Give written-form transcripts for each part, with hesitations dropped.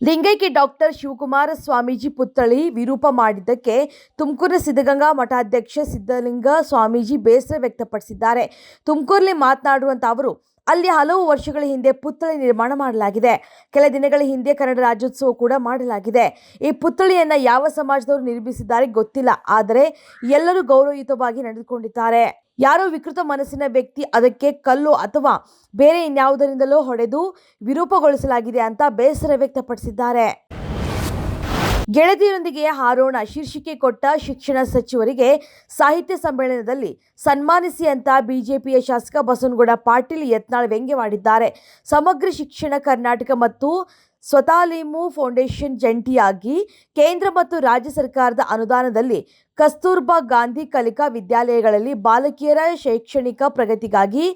ಲಿಂಗೈಕ್ಯ ಡಾಕ್ಟರ್ ಶಿವಕುಮಾರ ಸ್ವಾಮೀಜಿ ಪುತ್ಥಳಿ ವಿರೂಪ ಮಾಡಿದ್ದಕ್ಕೆ ತುಮಕೂರಿನ ಸಿದ್ಧಗಂಗಾ ಮಠಾಧ್ಯಕ್ಷ ಸಿದ್ಧಲಿಂಗ ಸ್ವಾಮೀಜಿ ಬೇಸರ ವ್ಯಕ್ತಪಡಿಸಿದ್ದಾರೆ. ತುಮಕೂರಿನಲ್ಲಿ ಮಾತನಾಡುವಂತ ಅವರು, ಅಲ್ಲಿ ಹಲವು ವರ್ಷಗಳ ಹಿಂದೆ ಪುತ್ಥಳಿ ನಿರ್ಮಾಣ ಮಾಡಲಾಗಿದೆ. ಕೆಲ ದಿನಗಳ ಹಿಂದೆ ಕನ್ನಡ ರಾಜ್ಯೋತ್ಸವ ಕೂಡ ಮಾಡಲಾಗಿದೆ. ಈ ಪುತ್ಥಳಿಯನ್ನು ಯಾವ ಸಮಾಜದವರು ನಿರ್ಮಿಸಿದ್ದಾರೆ ಗೊತ್ತಿಲ್ಲ, ಆದರೆ ಎಲ್ಲರೂ ಗೌರವಯುತವಾಗಿ ನಡೆದುಕೊಂಡಿದ್ದಾರೆ. ಯಾರೋ ವಿಕೃತ ಮನಸ್ಸಿನ ವ್ಯಕ್ತಿ ಅದಕ್ಕೆ ಕಲ್ಲು ಅಥವಾ ಬೇರೆ ಇನ್ಯಾವುದರಿಂದಲೋ ಹೊಡೆದು ವಿರೂಪಗೊಳಿಸಲಾಗಿದೆ ಅಂತ ಬೇಸರ ವ್ಯಕ್ತಪಡಿಸಿದ್ದಾರೆ. ಗೆಳತಿಯರೊಂದಿಗೆ ಹಾರೋಣ ಶೀರ್ಷಿಕೆ ಕೊಟ್ಟ ಶಿಕ್ಷಣ ಸಚಿವರಿಗೆ ಸಾಹಿತ್ಯ ಸಮ್ಮೇಳನದಲ್ಲಿ ಸನ್ಮಾನಿಸಿ ಅಂತ ಬಿಜೆಪಿಯ ಶಾಸಕ ಬಸವನಗೌಡ ಪಾಟೀಲ್ ಯತ್ನಾಳ್ ವ್ಯಂಗ್ಯವಾಡಿದ್ದಾರೆ. ಸಮಗ್ರ ಶಿಕ್ಷಣ ಕರ್ನಾಟಕ ಮತ್ತು ಸ್ವತಾಲೀಮು ಫೌಂಡೇಶನ್ ಜಂಟಿಯಾಗಿ ಕೇಂದ್ರ ಮತ್ತು ರಾಜ್ಯ ಸರ್ಕಾರದ ಅನುದಾನದಲ್ಲಿ ಕಸ್ತೂರ್ಬಾ ಗಾಂಧಿ ಕಲಿಕಾ ವಿದ್ಯಾಲಯಗಳಲ್ಲಿ ಬಾಲಕಿಯರ ಶೈಕ್ಷಣಿಕ ಪ್ರಗತಿಗಾಗಿ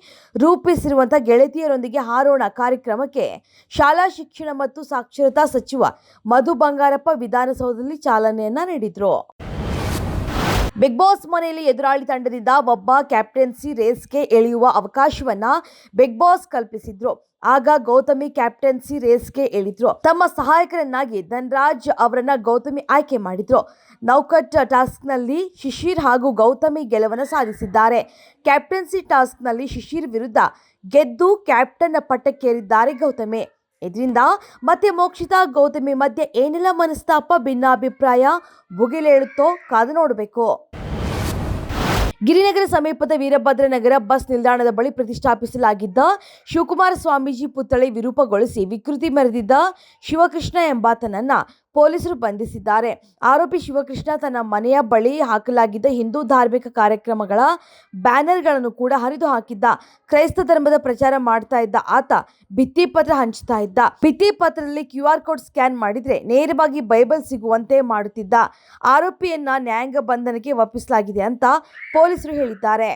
ರೂಪಿಸಿರುವಂಥ ಗೆಳತಿಯರೊಂದಿಗೆ ಹಾರೋಣ ಕಾರ್ಯಕ್ರಮಕ್ಕೆ ಶಾಲಾ ಶಿಕ್ಷಣ ಮತ್ತು ಸಾಕ್ಷರತಾ ಸಚಿವ ಮಧು ಬಂಗಾರಪ್ಪ ವಿಧಾನಸೌಧದಲ್ಲಿ ಚಾಲನೆಯನ್ನ ನೀಡಿದರು. ಬಿಗ್ ಬಾಸ್ ಮನೆಯಲ್ಲಿ ಎದುರಾಳಿ ತಂಡದಿಂದ ಒಬ್ಬ ಕ್ಯಾಪ್ಟನ್ಸಿ ರೇಸ್ಗೆ ಇಳಿಯುವ ಅವಕಾಶವನ್ನ ಬಿಗ್ ಬಾಸ್ ಕಲ್ಪಿಸಿದ್ರು. ಆಗ ಗೌತಮಿ ಕ್ಯಾಪ್ಟನ್ಸಿ ರೇಸ್ಗೆ ಇಳಿದ್ರು. ತಮ್ಮ ಸಹಾಯಕರನ್ನಾಗಿ ಧನ್ರಾಜ್ ಅವರನ್ನ ಗೌತಮಿ ಆಯ್ಕೆ ಮಾಡಿದ್ರು. ನೌಕಟ್ ಟಾಸ್ಕ್ನಲ್ಲಿ ಶಿಶಿರ್ ಹಾಗೂ ಗೌತಮಿ ಗೆಲುವನ್ನು ಸಾಧಿಸಿದ್ದಾರೆ. ಕ್ಯಾಪ್ಟನ್ಸಿ ಟಾಸ್ಕ್ನಲ್ಲಿ ಶಿಶಿರ್ ವಿರುದ್ಧ ಗೆದ್ದು ಕ್ಯಾಪ್ಟನ್ ಪಟ್ಟಕ್ಕೇರಿದ್ದಾರೆ ಗೌತಮಿ. ಇದರಿಂದ ಮತ್ತೆ ಮೋಕ್ಷಿತಾ ಗೌತಮಿ ಮಧ್ಯೆ ಏನೆಲ್ಲ ಮನಸ್ತಾಪ, ಭಿನ್ನಾಭಿಪ್ರಾಯ ಭುಗಿಲೇಳುತ್ತೋ ಕಾದು ನೋಡಬೇಕು. ಗಿರಿನಗರ ಸಮೀಪದ ವೀರಭದ್ರನಗರ ಬಸ್ ನಿಲ್ದಾಣದ ಬಳಿ ಪ್ರತಿಷ್ಠಾಪಿಸಲಾಗಿದ್ದ ಶಿವಕುಮಾರ ಸ್ವಾಮೀಜಿ ಪುತ್ಥಳಿ ವಿರೂಪಗೊಳಿಸಿ ವಿಕೃತಿ ಮೆರೆದಿದ್ದ ಶಿವಕೃಷ್ಣ ಎಂಬಾತನನ್ನ ಪೊಲೀಸರು ಬಂಧಿಸಿದ್ದಾರೆ. ಆರೋಪಿ ಶಿವಕೃಷ್ಣ ತನ್ನ ಮನೆಯ ಬಳಿ ಹಾಕಲಾಗಿದ್ದ ಹಿಂದೂ ಧಾರ್ಮಿಕ ಕಾರ್ಯಕ್ರಮಗಳ ಬ್ಯಾನರ್ಗಳನ್ನು ಕೂಡ ಹರಿದು ಹಾಕಿದ್ದ. ಕ್ರೈಸ್ತ ಧರ್ಮದ ಪ್ರಚಾರ ಮಾಡ್ತಾ ಇದ್ದ ಆತ ಭಿತ್ತಿಪತ್ರ ಹಂಚ್ತಾ ಇದ್ದ. ಭಿತ್ತಿಪತ್ರದಲ್ಲಿ QR ಕೋಡ್ ಸ್ಕ್ಯಾನ್ ಮಾಡಿದ್ರೆ ನೇರವಾಗಿ ಬೈಬಲ್ ಸಿಗುವಂತೆ ಮಾಡುತ್ತಿದ್ದ. ಆರೋಪಿಯನ್ನ ನ್ಯಾಯಾಂಗ ಬಂಧನಕ್ಕೆ ಒಪ್ಪಿಸಲಾಗಿದೆ ಅಂತ ಪೊಲೀಸರು ಹೇಳಿದ್ದಾರೆ.